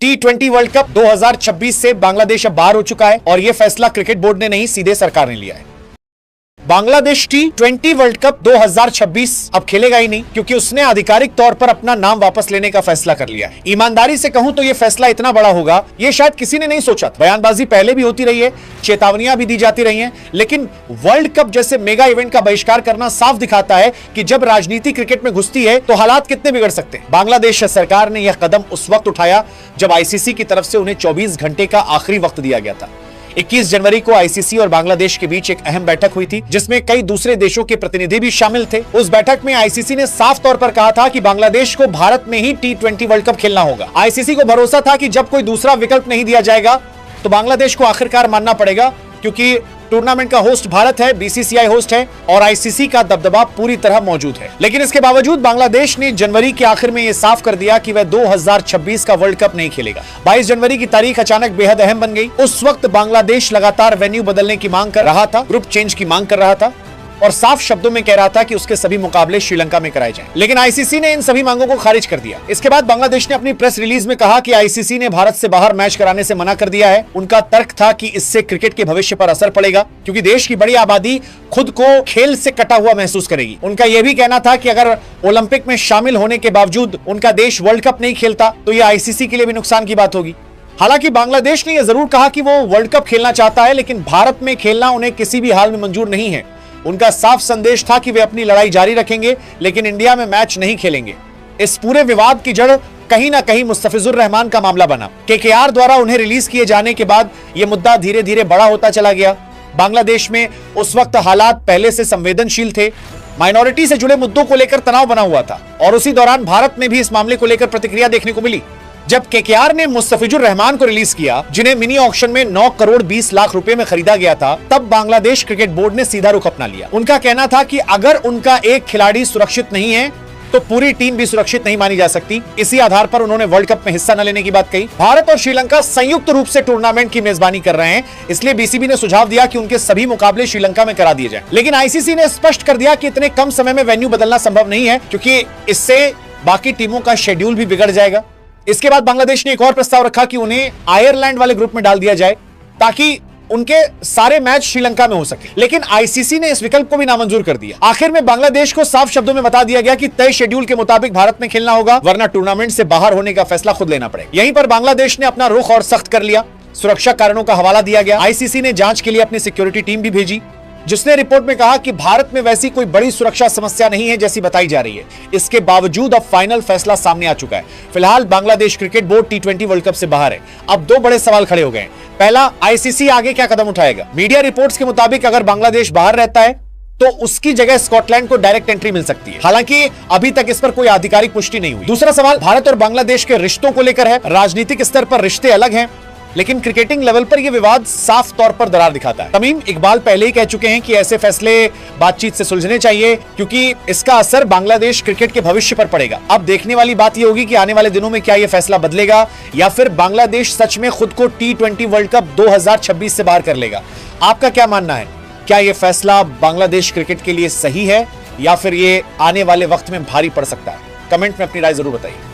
T20 world cup 2026 से बांग्लादेश अब बाहर हो चुका है और यह फैसला क्रिकेट बोर्ड ने नहीं, सीधे सरकार ने लिया है। बांग्लादेश T20 वर्ल्ड कप 2026 अब खेलेगा ही नहीं, क्योंकि उसने आधिकारिक तौर पर अपना नाम वापस लेने का फैसला कर लिया है। ईमानदारी से कहूं तो यह फैसला इतना बड़ा होगा, यह शायद किसी ने नहीं सोचा था। बयानबाजी पहले भी होती रही है, चेतावनियां भी दी जाती रही हैं, लेकिन वर्ल्ड कप जैसे मेगा इवेंट का बहिष्कार करना साफ दिखाता है कि जब राजनीति क्रिकेट में घुसती है तो हालात कितने बिगड़ सकते हैं। बांग्लादेश सरकार ने यह कदम उस वक्त उठाया जब आईसीसी की तरफ से उन्हें 24 घंटे का आखिरी वक्त दिया गया था। 21 जनवरी को आईसीसी और बांग्लादेश के बीच एक अहम बैठक हुई थी, जिसमें कई दूसरे देशों के प्रतिनिधि भी शामिल थे। उस बैठक में आईसीसी ने साफ तौर पर कहा था कि बांग्लादेश को भारत में ही T20 वर्ल्ड कप खेलना होगा। आईसीसी को भरोसा था कि जब कोई दूसरा विकल्प नहीं दिया जाएगा तो बांग्लादेश को आखिरकार मानना पड़ेगा, क्योंकि टूर्नामेंट का होस्ट भारत है, बीसीसीआई होस्ट है और आईसीसी का दबदबा पूरी तरह मौजूद है। लेकिन इसके बावजूद बांग्लादेश ने जनवरी के आखिर में यह साफ कर दिया कि वह 2026 का वर्ल्ड कप नहीं खेलेगा। 22 जनवरी की तारीख अचानक बेहद अहम बन गई। उस वक्त बांग्लादेश लगातार वेन्यू बदलने की मांग कर रहा था, ग्रुप चेंज की मांग कर रहा था और साफ शब्दों में कह रहा था कि उसके सभी मुकाबले श्रीलंका में कराए जाएं। लेकिन आईसीसी ने इन सभी मांगों को खारिज कर दिया। इसके बाद बांग्लादेश ने अपनी प्रेस रिलीज में कहा कि आईसीसी ने भारत से बाहर मैच कराने से मना कर दिया है। उनका तर्क था कि इससे क्रिकेट के भविष्य पर असर पड़ेगा, क्योंकि देश की बड़ी आबादी खुद को खेल से कटा हुआ महसूस करेगी। उनका यह भी कहना था कि अगर ओलंपिक में शामिल होने के बावजूद उनका देश वर्ल्ड कप नहीं खेलता तो यह आईसीसी के लिए भी नुकसान की बात होगी। हालांकि बांग्लादेश ने यह जरूर कहा कि वो वर्ल्ड कप खेलना चाहता है, लेकिन भारत में खेलना उन्हें किसी भी हाल में मंजूर नहीं है। उनका साफ संदेश था कि वे अपनी लड़ाई जारी रखेंगे, लेकिन इंडिया में मैच नहीं खेलेंगे। इस पूरे विवाद की जड़ कहीं ना कहीं मुस्तफिजुर रहमान का मामला बना। केकेआर द्वारा उन्हें रिलीज किए जाने के बाद यह मुद्दा धीरे धीरे बड़ा होता चला गया। बांग्लादेश में उस वक्त हालात पहले से संवेदनशील थे, माइनॉरिटी से जुड़े मुद्दों को लेकर तनाव बना हुआ था और उसी दौरान भारत में भी इस मामले को लेकर प्रतिक्रिया देखने को मिली। जब केकेआर ने मुस्तफिजुर रहमान को रिलीज किया, जिन्हें मिनी ऑक्शन में 9 करोड़ 20 लाख रुपए में खरीदा गया था, तब बांग्लादेश क्रिकेट बोर्ड ने सीधा रुख अपना लिया। उनका कहना था कि अगर उनका एक खिलाड़ी सुरक्षित नहीं है तो पूरी टीम भी सुरक्षित नहीं मानी जा सकती। इसी आधार पर उन्होंने वर्ल्ड कप में हिस्सा न लेने की बात कही। भारत और श्रीलंका संयुक्त रूप से टूर्नामेंट की मेजबानी कर रहे हैं, इसलिए बीसीबी ने सुझाव दिया कि उनके सभी मुकाबले श्रीलंका में करा दिए जाएं। लेकिन आईसीसी ने स्पष्ट कर दिया कि इतने कम समय में वेन्यू बदलना संभव नहीं है, क्योंकि इससे बाकी टीमों का शेड्यूल भी बिगड़ जाएगा। इसके बाद बांग्लादेश ने एक और प्रस्ताव रखा कि उन्हें आयरलैंड वाले ग्रुप में डाल दिया जाए, ताकि उनके सारे मैच श्रीलंका में हो सके। लेकिन आईसीसी ने इस विकल्प को भी नामंजूर कर दिया। आखिर में बांग्लादेश को साफ शब्दों में बता दिया गया कि तय शेड्यूल के मुताबिक भारत में खेलना होगा, वरना टूर्नामेंट से बाहर होने का फैसला खुद लेना पड़ेगा। यहीं पर बांग्लादेश ने अपना रुख और सख्त कर लिया। सुरक्षा कारणों का हवाला दिया गया। आईसीसी ने जांच के लिए अपनी सिक्योरिटी टीम भी भेजी, जिसने रिपोर्ट में कहा कि भारत में वैसी कोई बड़ी सुरक्षा समस्या नहीं है जैसी बताई जा रही है। इसके बावजूद अब फाइनल फैसला सामने आ चुका है। फिलहाल Bangladesh cricket board T20 world cup से बाहर है। अब दो बड़े सवाल खड़े हो गए हैं। पहला, आईसीसी आगे क्या कदम उठाएगा? मीडिया रिपोर्ट्स के मुताबिक अगर बांग्लादेश बाहर रहता है तो उसकी जगह स्कॉटलैंड को डायरेक्ट एंट्री मिल सकती है। हालांकि अभी तक इस पर कोई आधिकारिक पुष्टि नहीं हुई। दूसरा सवाल भारत और बांग्लादेश के रिश्तों को लेकर है। राजनीतिक स्तर पर रिश्ते अलग हैं, लेकिन क्रिकेटिंग लेवल पर यह विवाद साफ तौर पर दरार दिखाता है। तमीम इकबाल पहले ही कह चुके हैं कि ऐसे फैसले बातचीत से सुलझने चाहिए, क्योंकि इसका असर बांग्लादेश क्रिकेट के भविष्य पर पड़ेगा। अब देखने वाली बात यह होगी कि आने वाले दिनों में क्या यह फैसला बदलेगा या फिर बांग्लादेश सच में खुद को T20 वर्ल्ड कप 2026 से बाहर कर लेगा। आपका क्या मानना है? क्या यह फैसला बांग्लादेश क्रिकेट के लिए सही है या फिर ये आने वाले वक्त में भारी पड़ सकता है? कमेंट में अपनी राय जरूर बताइए।